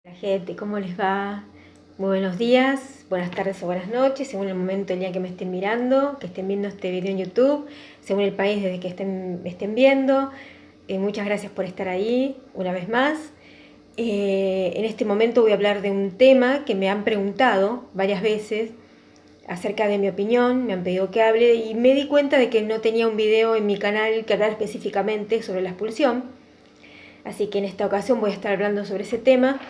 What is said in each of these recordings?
Hola gente, ¿cómo les va? Muy buenos días, buenas tardes o buenas noches, según el momento, el día que me estén mirando, que estén viendo este video en YouTube, según el país desde que me estén viendo. Muchas gracias por estar ahí una vez más. En este momento voy a hablar de un tema que me han preguntado varias veces acerca de mi opinión, me han pedido que hable y me di cuenta de que no tenía un video en mi canal que hablara específicamente sobre la expulsión. Así que en esta ocasión voy a estar hablando sobre ese tema.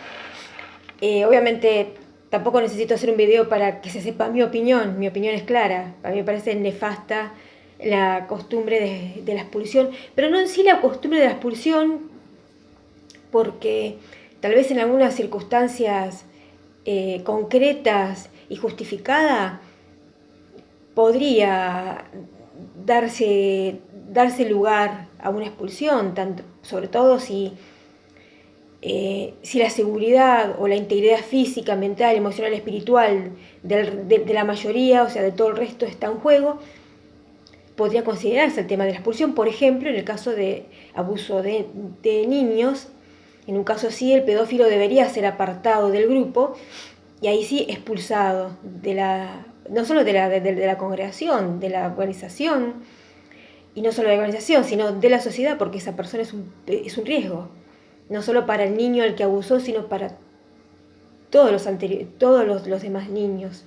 Obviamente tampoco necesito hacer un video para que se sepa mi opinión es clara. A mí me parece nefasta la costumbre de la expulsión, pero no en sí la costumbre de la expulsión, porque tal vez en algunas circunstancias concretas y justificadas podría darse lugar a una expulsión, sobre todo si la seguridad o la integridad física, mental, emocional, espiritual de la mayoría, o sea, de todo el resto está en juego, podría considerarse el tema de la expulsión. Por ejemplo, en el caso de abuso de niños, en un caso así el pedófilo debería ser apartado del grupo y ahí sí expulsado no solo de la congregación, de la organización, y no solo de la organización, sino de la sociedad, porque esa persona es un riesgo. No solo para el niño al que abusó, sino para todos los demás niños,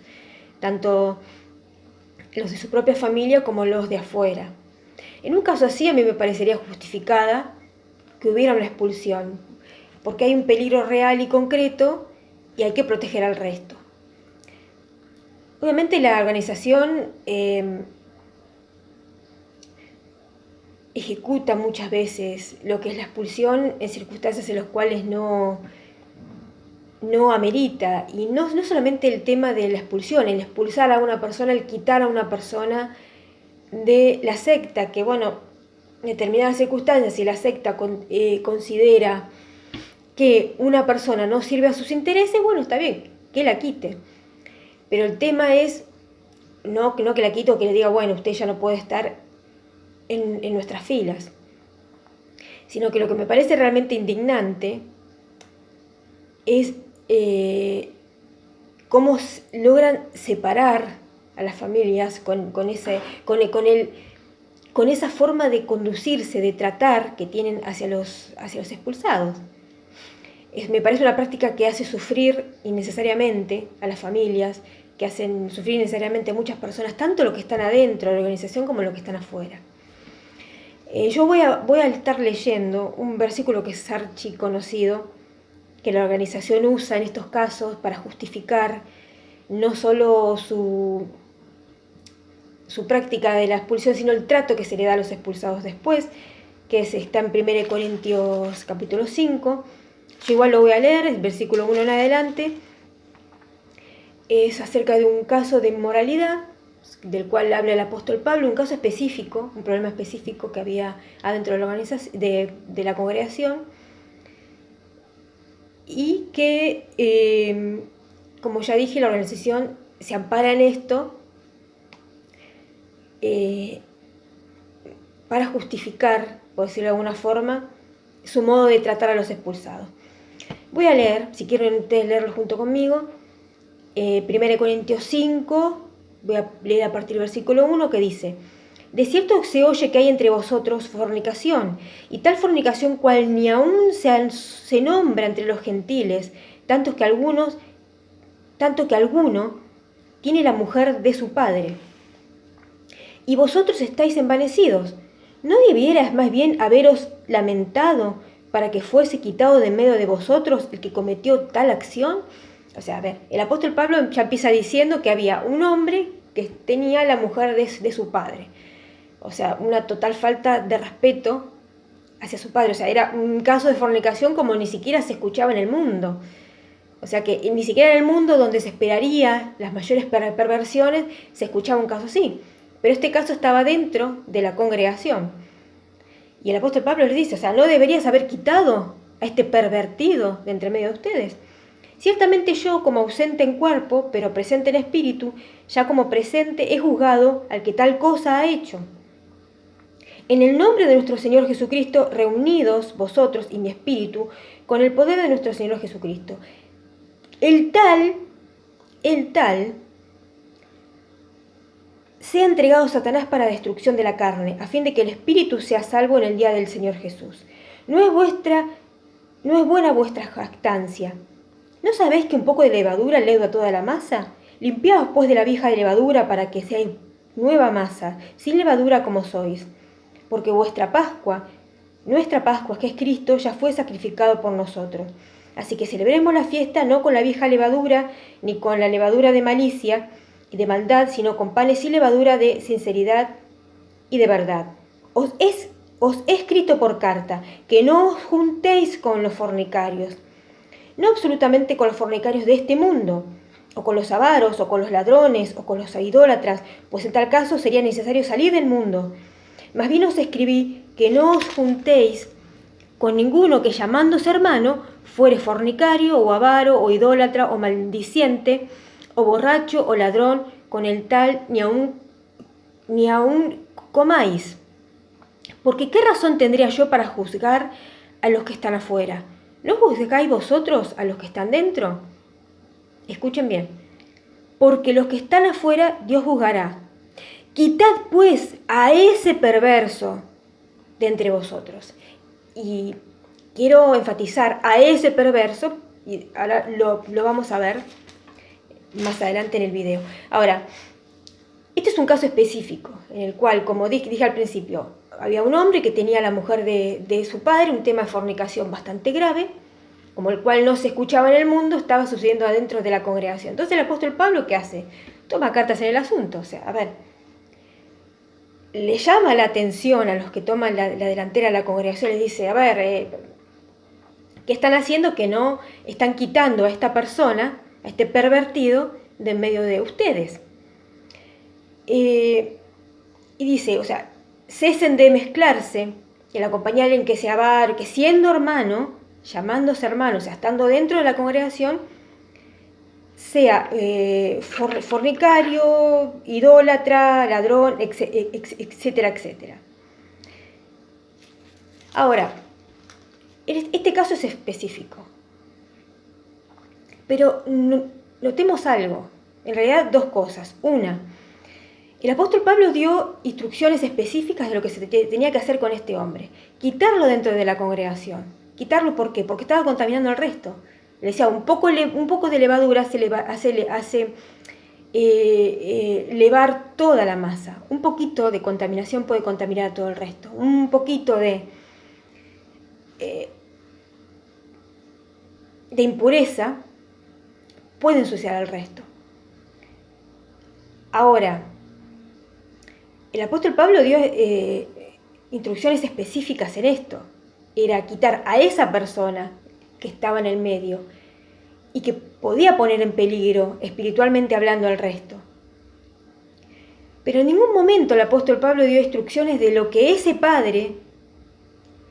tanto los de su propia familia como los de afuera. En un caso así a mí me parecería justificada que hubiera una expulsión, porque hay un peligro real y concreto y hay que proteger al resto. Obviamente la organización ejecuta muchas veces lo que es la expulsión en circunstancias en las cuales no amerita, y no solamente el tema de la expulsión, el expulsar a una persona, el quitar a una persona de la secta, que bueno, en determinadas circunstancias, si la secta considera que una persona no sirve a sus intereses, bueno, está bien, que la quite. Pero el tema es no que la quite o que le diga, bueno, usted ya no puede estar en nuestras filas, sino que lo que me parece realmente indignante es cómo logran separar a las familias con esa forma de conducirse, de tratar que tienen hacia los expulsados. Me parece una práctica que hace sufrir innecesariamente a las familias, que hacen sufrir innecesariamente a muchas personas, tanto los que están adentro de la organización como los que están afuera. Yo voy a estar leyendo un versículo que es archiconocido, que la organización usa en estos casos para justificar no solo su práctica de la expulsión, sino el trato que se le da a los expulsados después, que está en 1 Corintios capítulo 5. Yo igual lo voy a leer, el versículo 1 en adelante. Es acerca de un caso de inmoralidad del cual habla el apóstol Pablo, un caso específico, un problema específico que había adentro de la organización, de la congregación, y que, como ya dije, la organización se ampara en esto para justificar, por decirlo de alguna forma, su modo de tratar a los expulsados. Voy a leer, si quieren ustedes leerlo junto conmigo, 1 Corintios 5, voy a leer a partir del versículo 1, que dice: de cierto se oye que hay entre vosotros fornicación, y tal fornicación cual ni aun se nombra entre los gentiles, tanto que alguno tiene la mujer de su padre. Y vosotros estáis envanecidos. ¿No debierais más bien haberos lamentado para que fuese quitado de medio de vosotros el que cometió tal acción? O sea, a ver, el apóstol Pablo ya empieza diciendo que había un hombre que tenía la mujer de su padre. O sea, una total falta de respeto hacia su padre. O sea, era un caso de fornicación como ni siquiera se escuchaba en el mundo. O sea, que ni siquiera en el mundo donde se esperaría las mayores perversiones se escuchaba un caso así. Pero este caso estaba dentro de la congregación. Y el apóstol Pablo les dice, o sea, no deberías haber quitado a este pervertido de entre medio de ustedes. Ciertamente yo, como ausente en cuerpo, pero presente en espíritu, ya como presente he juzgado al que tal cosa ha hecho. En el nombre de nuestro Señor Jesucristo, reunidos vosotros y mi espíritu, con el poder de nuestro Señor Jesucristo. El tal, sea entregado a Satanás para destrucción de la carne, a fin de que el espíritu sea salvo en el día del Señor Jesús. No es buena vuestra jactancia. ¿No sabéis que un poco de levadura leuda toda la masa? Limpiaos pues de la vieja levadura para que seáis nueva masa, sin levadura como sois. Porque nuestra Pascua, que es Cristo, ya fue sacrificado por nosotros. Así que celebremos la fiesta no con la vieja levadura, ni con la levadura de malicia y de maldad, sino con panes y levadura de sinceridad y de verdad. Os he escrito por carta, que no os juntéis con los fornicarios, no absolutamente con los fornicarios de este mundo, o con los avaros, o con los ladrones, o con los idólatras, pues en tal caso sería necesario salir del mundo. Más bien os escribí que no os juntéis con ninguno que llamándose hermano fuere fornicario, o avaro, o idólatra, o maldiciente, o borracho, o ladrón, con el tal ni aun comáis. Porque ¿qué razón tendría yo para juzgar a los que están afuera? ¿No juzgáis vosotros a los que están dentro? Escuchen bien. Porque los que están afuera Dios juzgará. Quitad pues a ese perverso de entre vosotros. Y quiero enfatizar a ese perverso, y ahora lo vamos a ver más adelante en el video. Ahora, este es un caso específico, en el cual, como dije al principio, había un hombre que tenía a la mujer de su padre, un tema de fornicación bastante grave, como el cual no se escuchaba en el mundo, estaba sucediendo adentro de la congregación. Entonces el apóstol Pablo, ¿qué hace? Toma cartas en el asunto, o sea, a ver, le llama la atención a los que toman la delantera de la congregación, les dice, a ver, ¿qué están haciendo? Que no están quitando a esta persona, a este pervertido, de en medio de ustedes. Y dice, o sea, cesen de mezclarse en la compañía de alguien que sea avaro, que siendo hermano, llamándose hermano, o sea, estando dentro de la congregación, sea fornicario, idólatra, ladrón, etcétera, etcétera. Ahora, este caso es específico, pero notemos algo, en realidad dos cosas. Una, el apóstol Pablo dio instrucciones específicas de lo que se tenía que hacer con este hombre. Quitarlo dentro de la congregación. ¿Quitarlo por qué? Porque estaba contaminando al resto. Le decía, un poco de levadura hace levar toda la masa. Un poquito de contaminación puede contaminar a todo el resto. Un poquito de impureza puede ensuciar al resto. Ahora, el apóstol Pablo dio instrucciones específicas en esto. Era quitar a esa persona que estaba en el medio y que podía poner en peligro, espiritualmente hablando, al resto. Pero en ningún momento el apóstol Pablo dio instrucciones de lo que ese padre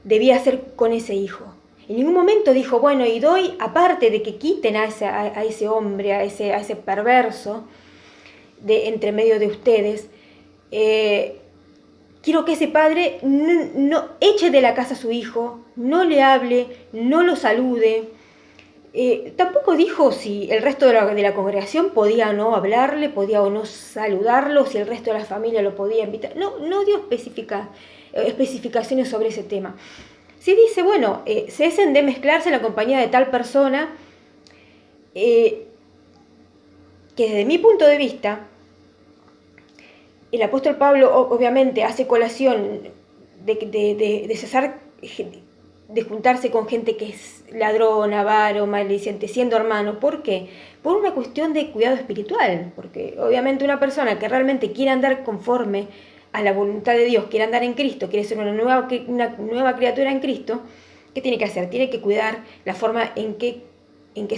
debía hacer con ese hijo. En ningún momento dijo, bueno, y doy, aparte de que quiten a ese hombre, a ese perverso, entre medio de ustedes, quiero que ese padre no eche de la casa a su hijo, no le hable, no lo salude. Tampoco dijo si el resto de la congregación podía o no hablarle, podía o no saludarlo, si el resto de la familia lo podía invitar. No dio especificaciones sobre ese tema. Sí dice, bueno, cesen de mezclarse en la compañía de tal persona, que desde mi punto de vista, el apóstol Pablo obviamente hace colación de cesar de juntarse con gente que es ladrón, avaro, maldiciente, siendo hermano. ¿Por qué? Por una cuestión de cuidado espiritual, porque obviamente una persona que realmente quiere andar conforme a la voluntad de Dios, quiere andar en Cristo, quiere ser una nueva criatura en Cristo, ¿qué tiene que hacer? Tiene que cuidar la forma en que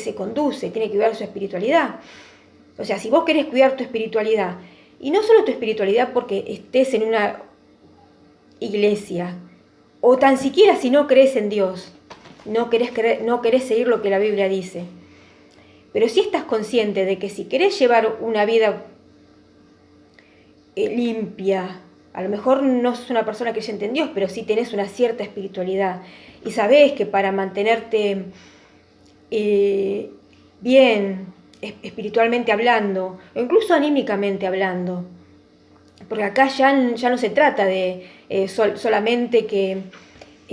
se conduce, tiene que cuidar su espiritualidad. O sea, si vos querés cuidar tu espiritualidad, y no solo tu espiritualidad porque estés en una iglesia, o tan siquiera si no crees en Dios, no querés seguir lo que la Biblia dice, pero si estás consciente de que si querés llevar una vida limpia, A lo mejor no sos una persona creyente en Dios, pero sí tenés una cierta espiritualidad. Y sabés que para mantenerte bien espiritualmente hablando, o incluso anímicamente hablando, porque acá ya no se trata de solamente que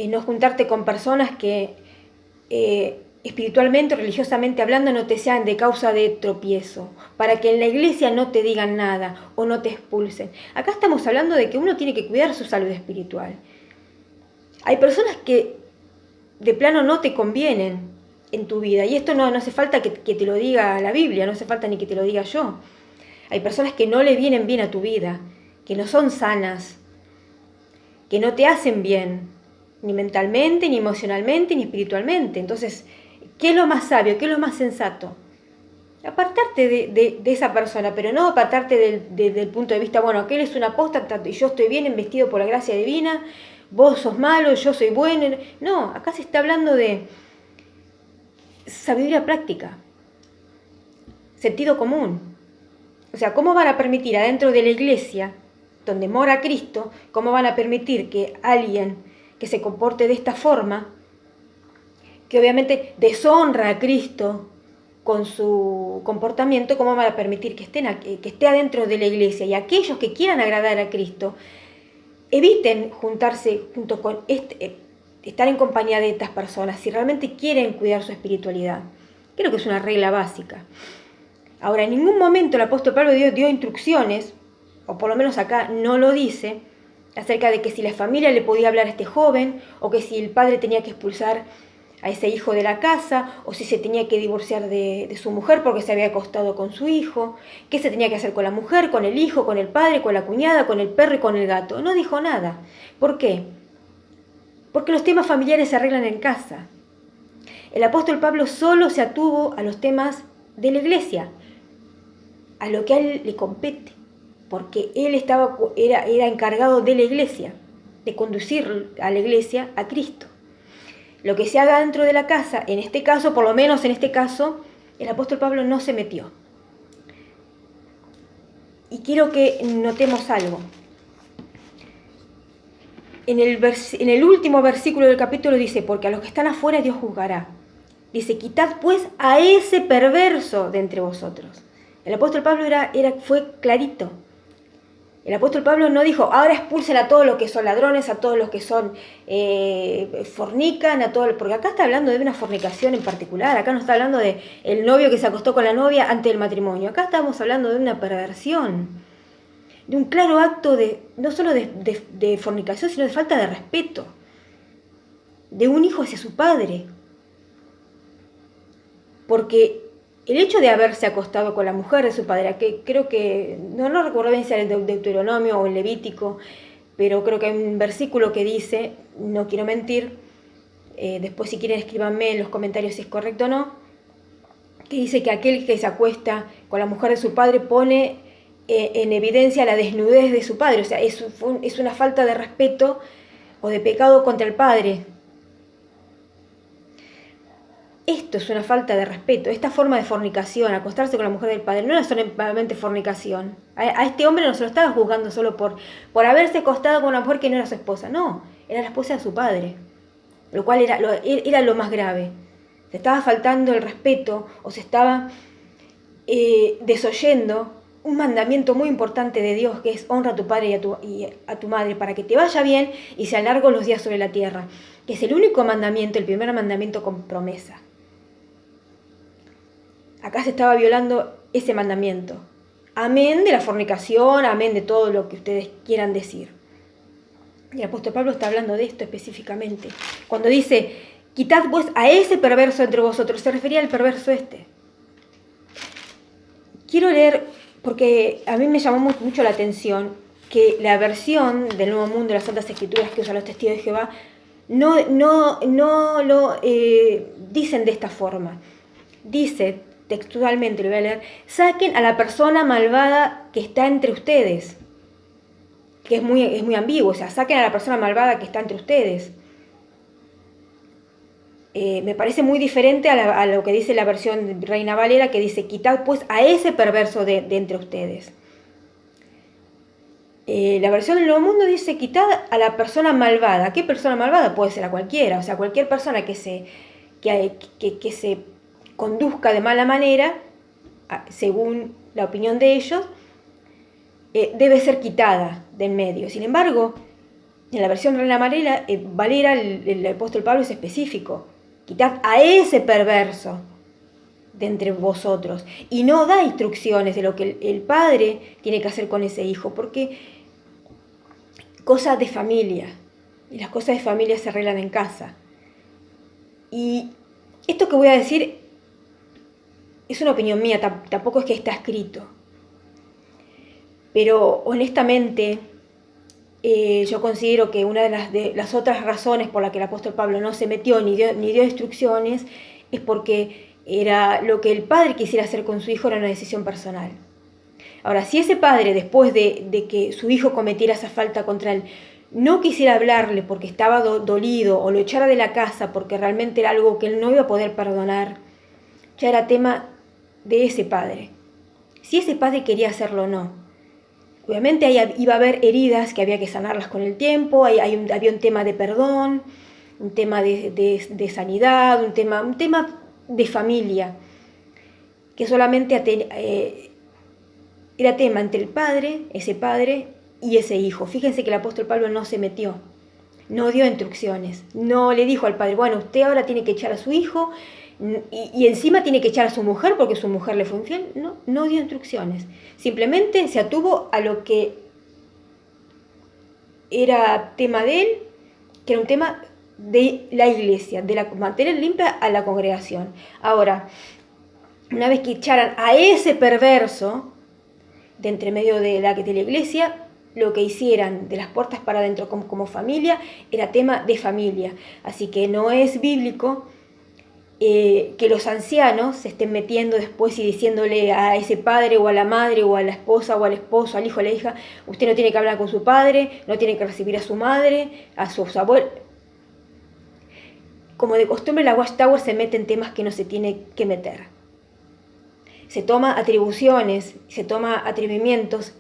no juntarte con personas que espiritualmente o religiosamente hablando no te sean de causa de tropiezo, para que en la iglesia no te digan nada o no te expulsen. Acá estamos hablando de que uno tiene que cuidar su salud espiritual. Hay personas que de plano no te convienen en tu vida, y esto no hace falta que te lo diga la Biblia, no hace falta ni que te lo diga yo. Hay personas que no le vienen bien a tu vida, que no son sanas, que no te hacen bien, ni mentalmente, ni emocionalmente, ni espiritualmente. Entonces, ¿qué es lo más sabio? ¿Qué es lo más sensato? Apartarte de esa persona, pero no apartarte del punto de vista, bueno, aquel es un apóstata y yo estoy bien investido por la gracia divina, vos sos malo, yo soy bueno. No, acá se está hablando de sabiduría práctica, sentido común. O sea, ¿cómo van a permitir adentro de la iglesia, donde mora Cristo, cómo van a permitir que alguien que se comporte de esta forma, que obviamente deshonra a Cristo con su comportamiento, cómo van a permitir que esté adentro de la iglesia? Y aquellos que quieran agradar a Cristo, eviten juntarse junto con estar en compañía de estas personas si realmente quieren cuidar su espiritualidad. Creo que es una regla básica. Ahora, en ningún momento el apóstol Pablo dio instrucciones, o por lo menos acá no lo dice, acerca de que si la familia le podía hablar a este joven, o que si el padre tenía que expulsar a ese hijo de la casa, o si se tenía que divorciar de su mujer porque se había acostado con su hijo, qué se tenía que hacer con la mujer, con el hijo, con el padre, con la cuñada, con el perro y con el gato. No dijo nada. ¿Por qué? Porque los temas familiares se arreglan en casa. El apóstol Pablo solo se atuvo a los temas de la iglesia, a lo que a él le compete, porque él era encargado de la iglesia, de conducir a la iglesia a Cristo. Lo que se haga dentro de la casa, en este caso, por lo menos en este caso, el apóstol Pablo no se metió. Y quiero que notemos algo. En el último versículo del capítulo dice, porque a los que están afuera Dios juzgará. Dice, quitad pues a ese perverso de entre vosotros. El apóstol Pablo fue clarito. El apóstol Pablo no dijo, ahora expulsen a todos los que son ladrones, a todos los que son fornican, porque acá está hablando de una fornicación en particular. Acá no está hablando de el novio que se acostó con la novia antes del matrimonio. Acá estamos hablando de una perversión, de un claro acto no solo de fornicación, sino de falta de respeto, de un hijo hacia su padre. Porque el hecho de haberse acostado con la mujer de su padre, que creo que, no recuerdo bien si era el Deuteronomio o el Levítico, pero creo que hay un versículo que dice, no quiero mentir, después si quieren escríbanme en los comentarios si es correcto o no, que dice que aquel que se acuesta con la mujer de su padre pone en evidencia la desnudez de su padre, o sea, es una falta de respeto o de pecado contra el padre. Esto es una falta de respeto, esta forma de fornicación, acostarse con la mujer del padre, no era solamente fornicación. A este hombre no se lo estaba juzgando solo por haberse acostado con una mujer que no era su esposa, no, era la esposa de su padre, lo cual era lo más grave. Se estaba faltando el respeto o se estaba desoyendo un mandamiento muy importante de Dios, que es honra a tu padre y a tu madre para que te vaya bien y sean largos los días sobre la tierra, que es el único mandamiento, el primer mandamiento con promesa. Acá se estaba violando ese mandamiento. Amén de la fornicación, amén de todo lo que ustedes quieran decir. Y el apóstol Pablo está hablando de esto específicamente. Cuando dice, quitad pues a ese perverso entre vosotros, se refería al perverso este. Quiero leer, porque a mí me llamó mucho la atención, que la versión del Nuevo Mundo de las Santas Escrituras que usan los testigos de Jehová, no lo dicen de esta forma. Dice, textualmente lo voy a leer, saquen a la persona malvada que está entre ustedes, que es muy ambiguo, o sea, saquen a la persona malvada que está entre ustedes. Me parece muy diferente a lo que dice la versión de Reina Valera, que dice, quitad pues a ese perverso de entre ustedes. La versión del Nuevo Mundo dice quitad a la persona malvada. ¿Qué persona malvada? Puede ser a cualquiera, o sea, cualquier persona que se conduzca de mala manera, según la opinión de ellos, debe ser quitada del medio. Sin embargo, en la versión Reina Valera, el apóstol Pablo es específico. Quitad a ese perverso de entre vosotros. Y no da instrucciones de lo que el padre tiene que hacer con ese hijo, porque cosas de familia, y las cosas de familia se arreglan en casa. Y esto que voy a decir es una opinión mía, tampoco es que está escrito. Pero honestamente, yo considero que una de las otras razones por las que el apóstol Pablo no se metió ni dio instrucciones es porque era lo que el padre quisiera hacer con su hijo, era una decisión personal. Ahora, si ese padre, después de que su hijo cometiera esa falta contra él, no quisiera hablarle porque estaba dolido o lo echara de la casa porque realmente era algo que él no iba a poder perdonar, ya era tema de ese padre. Si ese padre quería hacerlo o no. Obviamente iba a haber heridas que había que sanarlas con el tiempo, había un tema de perdón, un tema de sanidad, un tema de familia, que solamente era tema entre el padre, ese padre y ese hijo. Fíjense que el apóstol Pablo no se metió, no dio instrucciones, no le dijo al padre, bueno, usted ahora tiene que echar a su hijo y encima tiene que echar a su mujer porque su mujer le fue infiel. No dio instrucciones, simplemente se atuvo a lo que era tema de él, que era un tema de la iglesia, de mantener limpia a la congregación. Ahora, una vez que echaran a ese perverso de entre medio de la iglesia, lo que hicieran de las puertas para adentro como familia era tema de familia. Así que no es bíblico que los ancianos se estén metiendo después y diciéndole a ese padre o a la madre o a la esposa o al esposo, al hijo o a la hija, usted no tiene que hablar con su padre, no tiene que recibir a su madre, a sus abuelos. Como de costumbre, la Watchtower se mete en temas que no se tiene que meter. Se toma atribuciones, se toma atrevimientos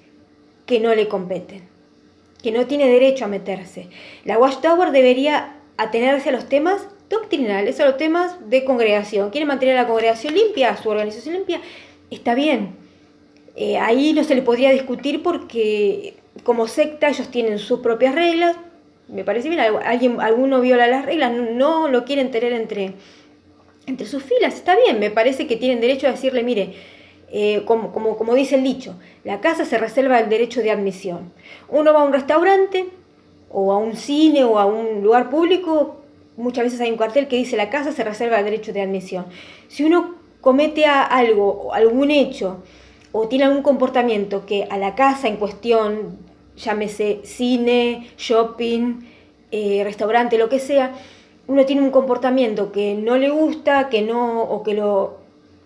que no le competen, que no tiene derecho a meterse. La Watchtower debería atenerse a los temas doctrinales, a los temas de congregación. Quiere mantener a la congregación limpia, su organización limpia, está bien. Ahí no se le podría discutir porque como secta ellos tienen sus propias reglas. Me parece bien, alguno viola las reglas, no lo quieren tener entre sus filas, está bien, me parece que tienen derecho a decirle, mire, como dice el dicho, la casa se reserva el derecho de admisión. Uno va a un restaurante o a un cine o a un lugar público, muchas veces hay un cartel que dice la casa se reserva el derecho de admisión. Si uno comete algún hecho o tiene algún comportamiento que a la casa en cuestión, llámese cine, shopping, restaurante, lo que sea, uno tiene un comportamiento que no le gusta, o que lo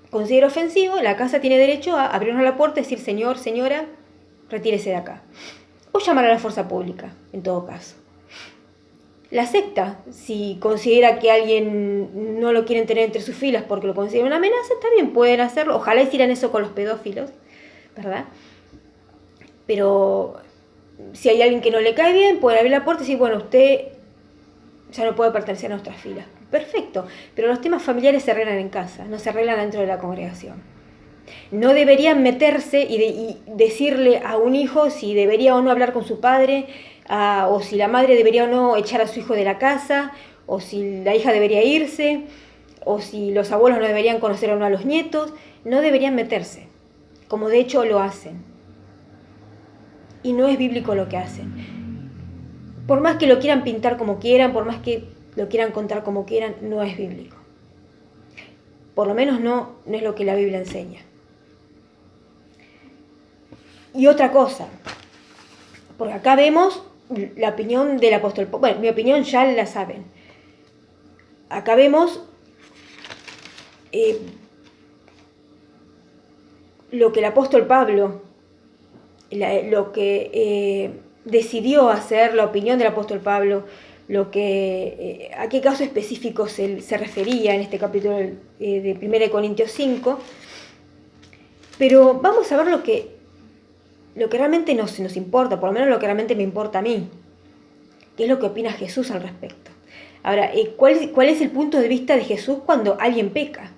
considera ofensivo, la casa tiene derecho a abrirnos la puerta y decir, señor, señora, retírese de acá. O llamar a la fuerza pública, en todo caso. La secta, si considera que alguien no lo quieren tener entre sus filas porque lo considera una amenaza, está bien, pueden hacerlo. Ojalá hicieran eso con los pedófilos, ¿verdad? Pero si hay alguien que no le cae bien, pueden abrir la puerta y decir, bueno, usted ya no puede pertenecer a nuestras filas. Perfecto, pero los temas familiares se arreglan en casa, no se arreglan dentro de la congregación. No deberían meterse y decirle a un hijo si debería o no hablar con su padre, o si la madre debería o no echar a su hijo de la casa, o si la hija debería irse, o si los abuelos no deberían conocer o no a los nietos. No deberían meterse, como de hecho lo hacen. Y no es bíblico lo que hacen. Por más que lo quieran pintar como quieran, por más que lo quieran contar como quieran, no es bíblico. Por lo menos no es lo que la Biblia enseña. Y otra cosa, porque acá vemos la opinión del apóstol. Bueno, mi opinión ya la saben. Acá vemos lo que el apóstol Pablo, lo que decidió hacer, la opinión del apóstol Pablo, a qué caso específico se refería en este capítulo de 1 Corintios 5. Pero vamos a ver lo que realmente nos importa, por lo menos lo que realmente me importa a mí. ¿Qué es lo que opina Jesús al respecto? Ahora, ¿cuál es el punto de vista de Jesús cuando alguien peca?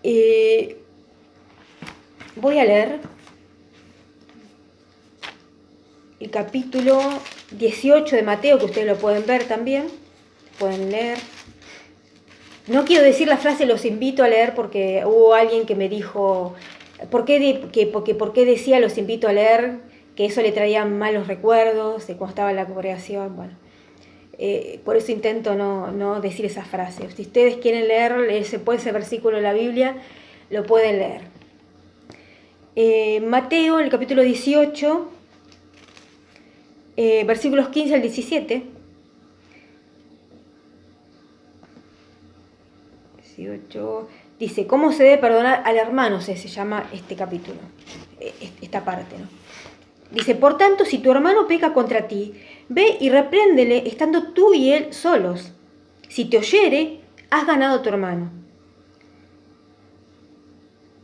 Voy a leer el capítulo 18 de Mateo, que ustedes lo pueden ver también, pueden leer. No quiero decir la frase los invito a leer porque hubo alguien que me dijo, ¿por qué decía los invito a leer? Que eso le traía malos recuerdos de cuando estaba en la congregación. Bueno, por eso intento no decir esa frase. Si ustedes quieren leer ese versículo de la Biblia, lo pueden leer. Mateo, en el capítulo 18, versículos 15 al 17. 18, dice, ¿cómo se debe perdonar al hermano? Se llama este capítulo, esta parte, ¿no? Dice, por tanto, si tu hermano peca contra ti, ve y repréndele estando tú y él solos. Si te oyere, has ganado a tu hermano.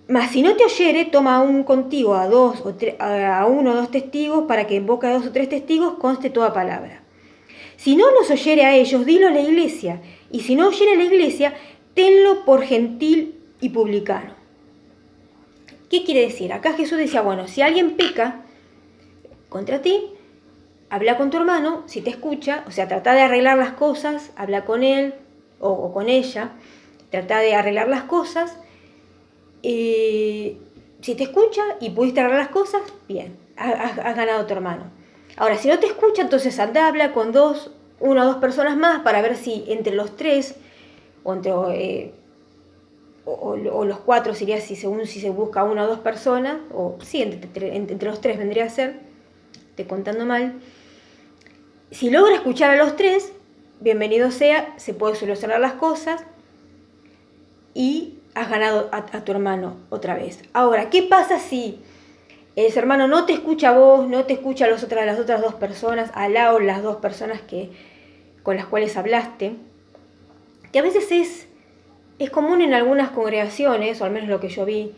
Mas si no te oyere, toma aún contigo a uno o dos testigos, para que en boca de 2 o 3 testigos conste toda palabra. Si no los oyere a ellos, dilo a la iglesia. Y si no oyere a la iglesia, tenlo por gentil y publicano. ¿Qué quiere decir? Acá Jesús decía, bueno, si alguien peca contra ti, habla con tu hermano, si te escucha, o sea, trata de arreglar las cosas, habla con él o con ella, trata de arreglar las cosas. Si te escucha y pudiste arreglar las cosas, bien, has ganado a tu hermano. Ahora, si no te escucha, entonces anda, habla con 1 o 2 personas más para ver si entre los 3 o los 4 sería según si se busca 1 o 2 personas, o sí, entre los 3 vendría a ser, estoy contando mal. Si logra escuchar a los 3, bienvenido sea, se puede solucionar las cosas y has ganado a tu hermano otra vez. Ahora, ¿qué pasa si ese hermano no te escucha a vos, no te escucha a las otras 2 personas, al lado las 2 personas con las cuales hablaste? Que a veces es común en algunas congregaciones, o al menos lo que yo vi,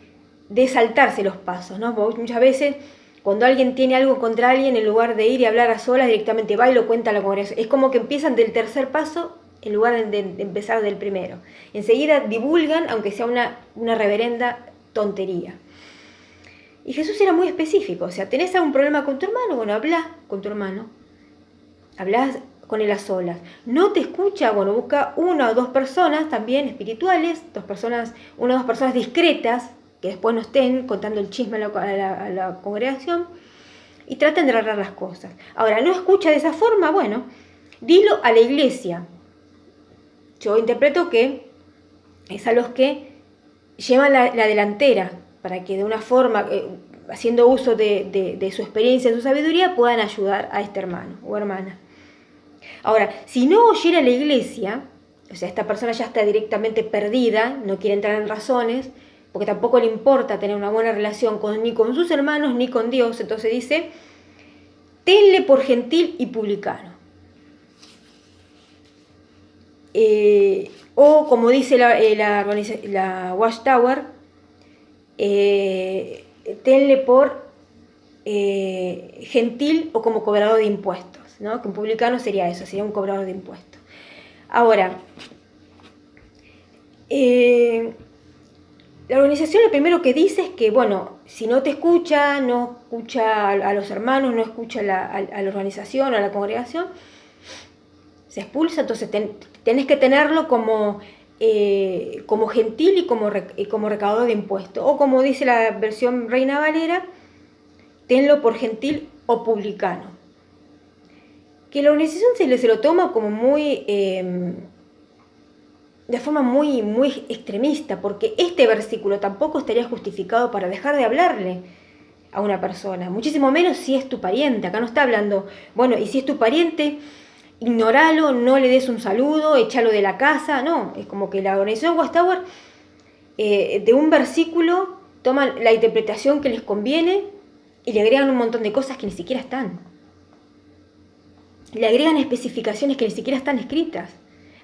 de saltarse los pasos, ¿no? Porque muchas veces cuando alguien tiene algo contra alguien, en lugar de ir y hablar a solas, directamente va y lo cuenta a la congregación. Es como que empiezan del tercer paso en lugar de empezar del primero. Enseguida divulgan, aunque sea una reverenda tontería. Y Jesús era muy específico, o sea, ¿tenés algún problema con tu hermano? Bueno, hablá con tu hermano. Hablás con él a solas. ¿No te escucha? Bueno, busca 1 o 2 personas también espirituales, 1 o 2 personas discretas, que después no estén contando el chisme a la congregación, y traten de arreglar las cosas. Ahora, ¿no escucha de esa forma? Bueno, dilo a la iglesia. Yo interpreto que es a los que llevan la delantera, para que de una forma, haciendo uso de su experiencia, de su sabiduría, puedan ayudar a este hermano o hermana. Ahora, si no oyera a la iglesia, o sea, esta persona ya está directamente perdida, no quiere entrar en razones, porque tampoco le importa tener una buena relación ni con sus hermanos ni con Dios, entonces dice, tenle por gentil y publicano. O como dice la Watchtower, tenle por gentil o como cobrador de impuestos, ¿no? Que un publicano sería eso, sería un cobrador de impuestos. Ahora, la organización lo primero que dice es que, bueno, si no te escucha, no escucha a los hermanos, no escucha a la organización o a la congregación, se expulsa, entonces tenés que tenerlo como gentil y como recaudador de impuestos. O como dice la versión Reina Valera, tenlo por gentil o publicano. Que la organización se lo toma como muy, de forma muy, muy extremista, porque este versículo tampoco estaría justificado para dejar de hablarle a una persona, muchísimo menos si es tu pariente. Acá no está hablando, bueno, y si es tu pariente, ignoralo, no le des un saludo, échalo de la casa. No, es como que la organización Watchtower de un versículo toman la interpretación que les conviene y le agregan un montón de cosas que ni siquiera están. Le agregan especificaciones que ni siquiera están escritas.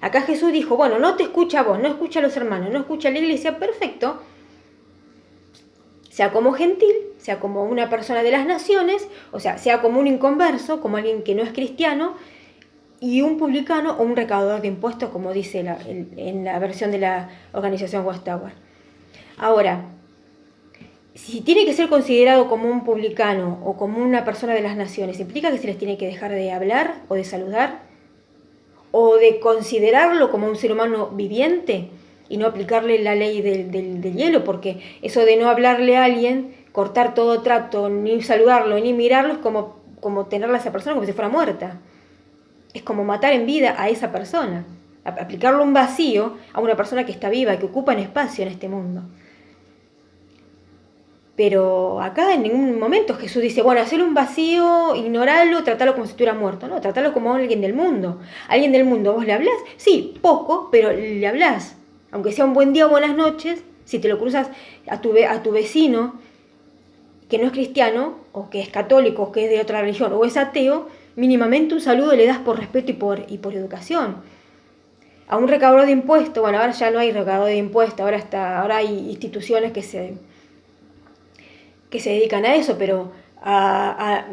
Acá Jesús dijo, bueno, no te escucha a vos, no escucha a los hermanos, no escucha a la iglesia, perfecto. Sea como gentil, sea como una persona de las naciones, o sea como un inconverso, como alguien que no es cristiano, y un publicano o un recaudador de impuestos, como dice en la versión de la organización Watchtower. Ahora, si tiene que ser considerado como un publicano o como una persona de las naciones, ¿implica que se les tiene que dejar de hablar o de saludar? ¿O de considerarlo como un ser humano viviente y no aplicarle la ley del hielo? Porque eso de no hablarle a alguien, cortar todo trato, ni saludarlo, ni mirarlo, es como tenerla a esa persona como si fuera muerta. Es como matar en vida a esa persona. Aplicarle un vacío a una persona que está viva, que ocupa un espacio en este mundo. Pero acá en ningún momento Jesús dice, bueno, hacerle un vacío, ignorarlo, tratarlo como si estuviera muerto. No, tratarlo como alguien del mundo. ¿Alguien del mundo vos le hablás? Sí, poco, pero le hablás. Aunque sea un buen día o buenas noches, si te lo cruzas a tu vecino, que no es cristiano, o que es católico, o que es de otra religión, o es ateo, mínimamente un saludo le das por respeto y por educación. A un recaudador de impuestos, bueno, ahora ya no hay recaudador de impuestos, ahora hay instituciones que se dedican a eso, pero a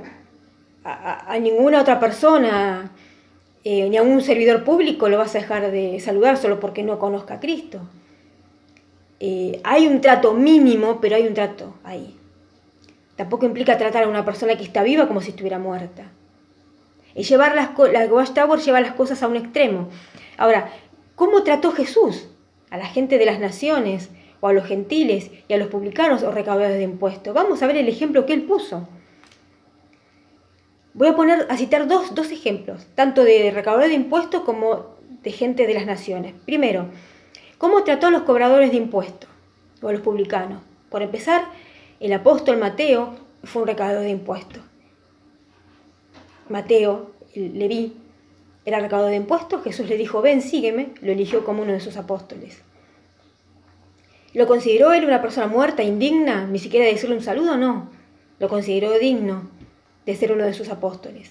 ninguna otra persona, ni a un servidor público lo vas a dejar de saludar solo porque no conozca a Cristo. Hay un trato mínimo, pero hay un trato ahí. Tampoco implica tratar a una persona que está viva como si estuviera muerta. Y llevar la Watchtower lleva las cosas a un extremo. Ahora, ¿cómo trató Jesús a la gente de las naciones, o a los gentiles, y a los publicanos o recaudadores de impuestos? Vamos a ver el ejemplo que él puso. Voy a citar dos ejemplos, tanto de recaudador de impuestos como de gente de las naciones. Primero, ¿cómo trató a los cobradores de impuestos o a los publicanos? Por empezar, el apóstol Mateo fue un recaudador de impuestos. Mateo, el Leví, era recaudador de impuestos. Jesús le dijo, ven, sígueme. Lo eligió como uno de sus apóstoles. ¿Lo consideró él una persona muerta, indigna, ni siquiera de decirle un saludo? No. Lo consideró digno de ser uno de sus apóstoles.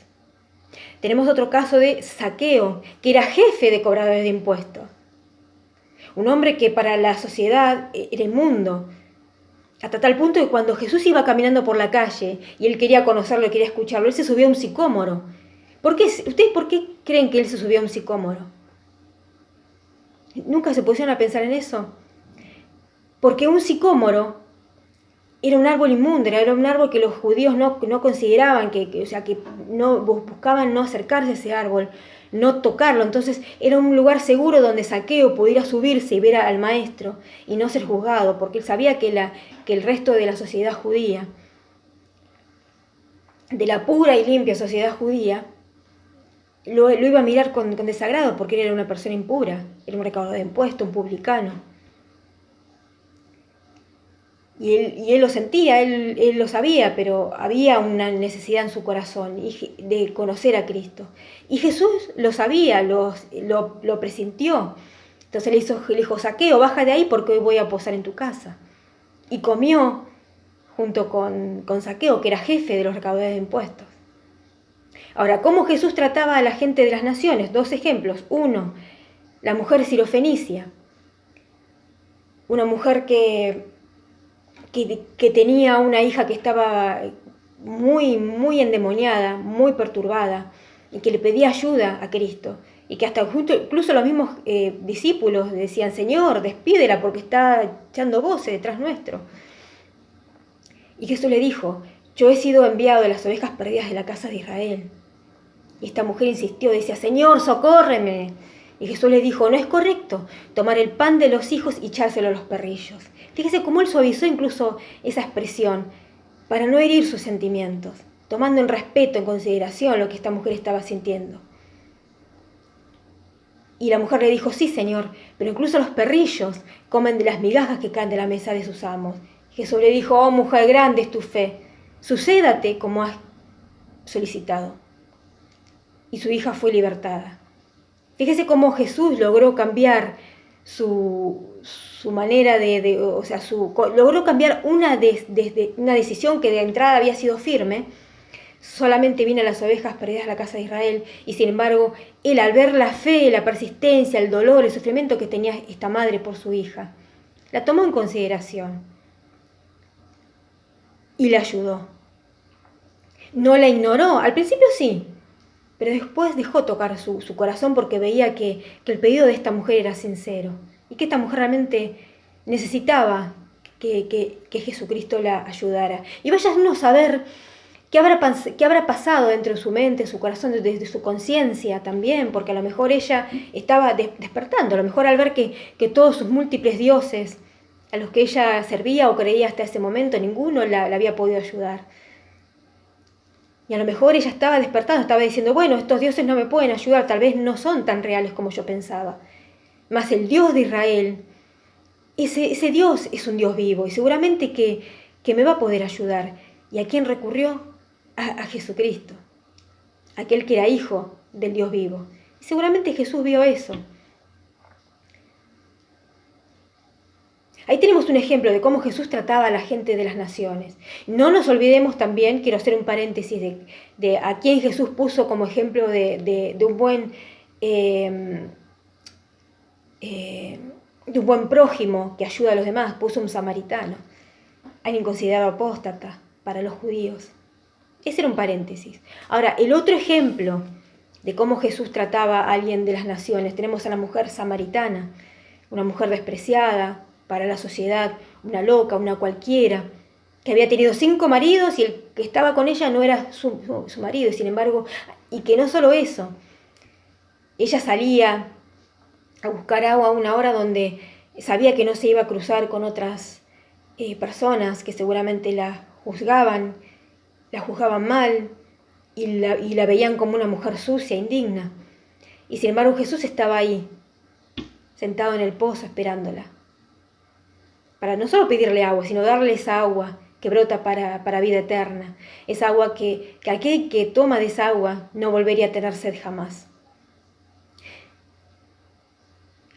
Tenemos otro caso de Zaqueo, que era jefe de cobradores de impuestos. Un hombre que para la sociedad era inmundo. Hasta tal punto que cuando Jesús iba caminando por la calle y él quería conocerlo y quería escucharlo, él se subió a un sicómoro. ¿Ustedes por qué creen que él se subió a un sicómoro? ¿Nunca se pusieron a pensar en eso? Porque un sicómoro era un árbol inmundo, era un árbol que los judíos no consideraban, que no buscaban no acercarse a ese árbol, no tocarlo. Entonces era un lugar seguro donde Zaqueo pudiera subirse y ver al maestro y no ser juzgado, porque él sabía que el resto de la sociedad judía, de la pura y limpia sociedad judía, lo iba a mirar con desagrado, porque él era una persona impura, era un recaudador de impuestos, un publicano. Y él lo sentía, él lo sabía, pero había una necesidad en su corazón de conocer a Cristo. Y Jesús lo sabía, lo presintió. Entonces le dijo, Zaqueo, baja de ahí porque hoy voy a posar en tu casa. Y comió junto con Zaqueo, que era jefe de los recaudadores de impuestos. Ahora, ¿cómo Jesús trataba a la gente de las naciones? Dos ejemplos. Uno, la mujer sirofenicia. Una mujer que tenía una hija que estaba muy, muy endemoniada, muy perturbada, y que le pedía ayuda a Cristo. Y que hasta incluso los mismos discípulos decían, Señor, despídela porque está echando voces detrás nuestro. Y Jesús le dijo, yo he sido enviado a las ovejas perdidas de la casa de Israel. Y esta mujer insistió, decía, Señor, socórreme. Y Jesús le dijo, no es correcto tomar el pan de los hijos y echárselo a los perrillos. Fíjese cómo él suavizó incluso esa expresión para no herir sus sentimientos, tomando en respeto, en consideración lo que esta mujer estaba sintiendo. Y la mujer le dijo, sí, Señor, pero incluso los perrillos comen de las migajas que caen de la mesa de sus amos. Jesús le dijo, oh mujer, grande es tu fe, sucédate como has solicitado. Y su hija fue libertada. Fíjese cómo Jesús logró cambiar su manera logró cambiar una decisión que de entrada había sido firme. Solamente vino a las ovejas perdidas de la casa de Israel, y sin embargo, él al ver la fe, la persistencia, el dolor, el sufrimiento que tenía esta madre por su hija, la tomó en consideración. y la ayudó. No la ignoró, al principio sí, pero después dejó tocar su corazón porque veía que el pedido de esta mujer era sincero y que esta mujer realmente necesitaba que Jesucristo la ayudara. Y vaya uno a saber qué habrá pasado dentro de su mente, su corazón, desde su conciencia también, porque a lo mejor ella estaba despertando, a lo mejor al ver que todos sus múltiples dioses a los que ella servía o creía hasta ese momento, ninguno la había podido ayudar. Y a lo mejor ella estaba despertando, estaba diciendo, bueno, estos dioses no me pueden ayudar, tal vez no son tan reales como yo pensaba. Mas el Dios de Israel, ese Dios es un Dios vivo y seguramente que me va a poder ayudar. ¿Y a quién recurrió? A Jesucristo, aquel que era hijo del Dios vivo. Y seguramente Jesús vio eso. Ahí tenemos un ejemplo de cómo Jesús trataba a la gente de las naciones. No nos olvidemos también, quiero hacer un paréntesis, de a quién Jesús puso como ejemplo de un buen prójimo que ayuda a los demás. Puso un samaritano, alguien considerado apóstata para los judíos. Ese era un paréntesis. Ahora, el otro ejemplo de cómo Jesús trataba a alguien de las naciones, tenemos a la mujer samaritana, una mujer despreciada para la sociedad, una loca, una cualquiera, que había tenido 5 maridos y el que estaba con ella no era su marido, sin embargo, y que no solo eso, ella salía a buscar agua a una hora donde sabía que no se iba a cruzar con otras personas que seguramente la juzgaban mal y la veían como una mujer sucia, indigna. Y sin embargo Jesús estaba ahí, sentado en el pozo esperándola, para no solo pedirle agua, sino darle esa agua que brota para vida eterna, esa agua que aquel que toma de esa agua no volvería a tener sed jamás.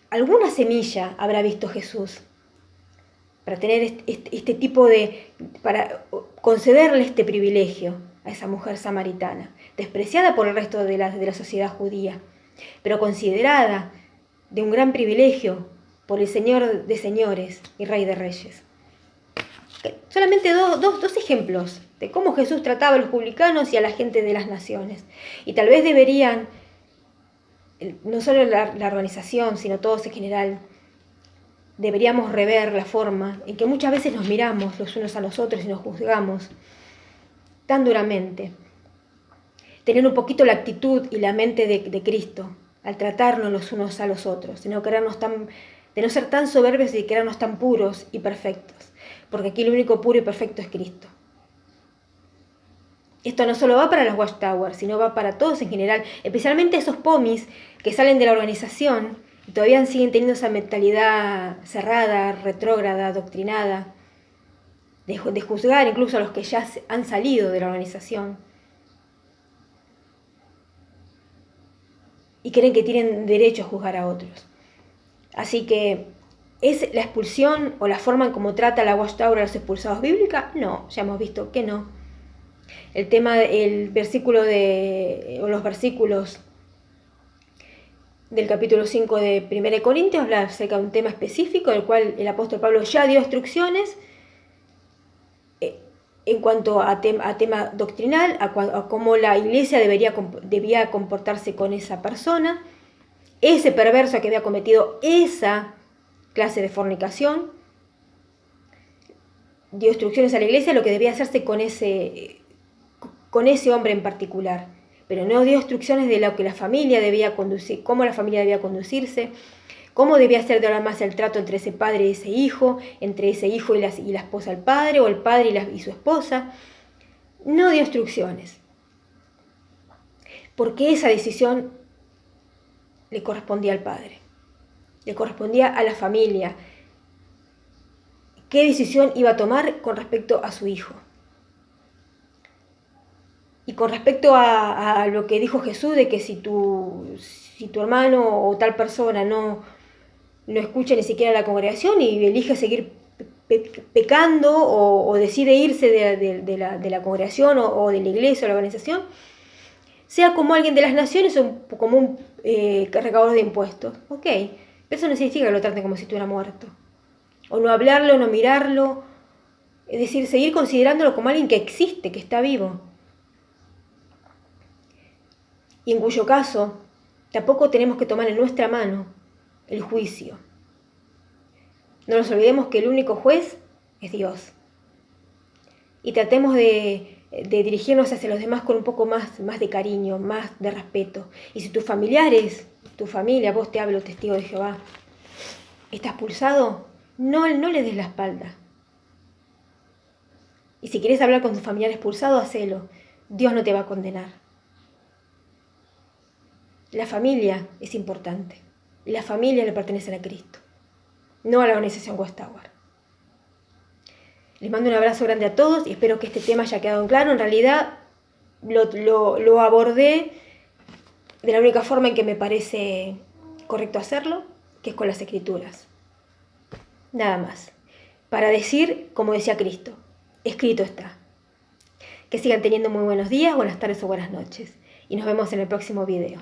Alguna semilla habrá visto Jesús para tener este tipo para concederle este privilegio a esa mujer samaritana, despreciada por el resto de la sociedad judía, pero considerada de un gran privilegio por el Señor de señores y Rey de reyes. Solamente dos ejemplos de cómo Jesús trataba a los publicanos y a la gente de las naciones. Y tal vez deberían, no solo la organización, sino todos en general, deberíamos rever la forma en que muchas veces nos miramos los unos a los otros y nos juzgamos tan duramente. Tener un poquito la actitud y la mente de Cristo al tratarnos los unos a los otros, de no ser tan soberbios y de querernos tan puros y perfectos, porque aquí lo único puro y perfecto es Cristo. Esto no solo va para las Watchtower, sino va para todos en general, especialmente esos pomis que salen de la organización y todavía siguen teniendo esa mentalidad cerrada, retrógrada, adoctrinada, de juzgar incluso a los que ya han salido de la organización y creen que tienen derecho a juzgar a otros. Así que, ¿es la expulsión o la forma en cómo trata la Watchtower a los expulsados bíblica? No, ya hemos visto que no. Los versículos del capítulo 5 de 1 Corintios habla acerca de un tema específico, del cual el apóstol Pablo ya dio instrucciones en cuanto a tema doctrinal, a cómo la iglesia debía comportarse con esa persona, ese perverso que había cometido esa clase de fornicación. Dio instrucciones a la iglesia lo que debía hacerse con ese hombre en particular, pero no dio instrucciones de lo que la familia debía conducir, cómo la familia debía conducirse, cómo debía ser de ahora más el trato entre ese padre y ese hijo, entre ese hijo y la esposa al padre, o el padre y su esposa. No dio instrucciones, porque esa decisión le correspondía al padre, le correspondía a la familia. ¿Qué decisión iba a tomar con respecto a su hijo? Y con respecto a lo que dijo Jesús, de que si tu hermano o tal persona no escucha ni siquiera la congregación y elige seguir pecando o decide irse de la congregación o de la iglesia o la organización, sea como alguien de las naciones o como un recaudador de impuestos. Ok, pero eso no significa que lo traten como si estuviera muerto. O no hablarlo, no mirarlo, Es decir, seguir considerándolo como alguien que existe, que está vivo. Y en cuyo caso, tampoco tenemos que tomar en nuestra mano el juicio. No nos olvidemos que el único juez es Dios. Y tratemos de dirigirnos hacia los demás con un poco más de cariño, más de respeto. Y si tus familiares, tu familia, vos te hablo, testigo de Jehová, está expulsado, no le des la espalda. Y si quieres hablar con tu familiar expulsado, hacelo. Dios no te va a condenar. La familia es importante. Y la familia le pertenece a Cristo, no a la organización Watchtower. Les mando un abrazo grande a todos y espero que este tema haya quedado claro. En realidad lo abordé de la única forma en que me parece correcto hacerlo, que es con las Escrituras. Nada más. Para decir, como decía Cristo, escrito está. Que sigan teniendo muy buenos días, buenas tardes o buenas noches. Y nos vemos en el próximo video.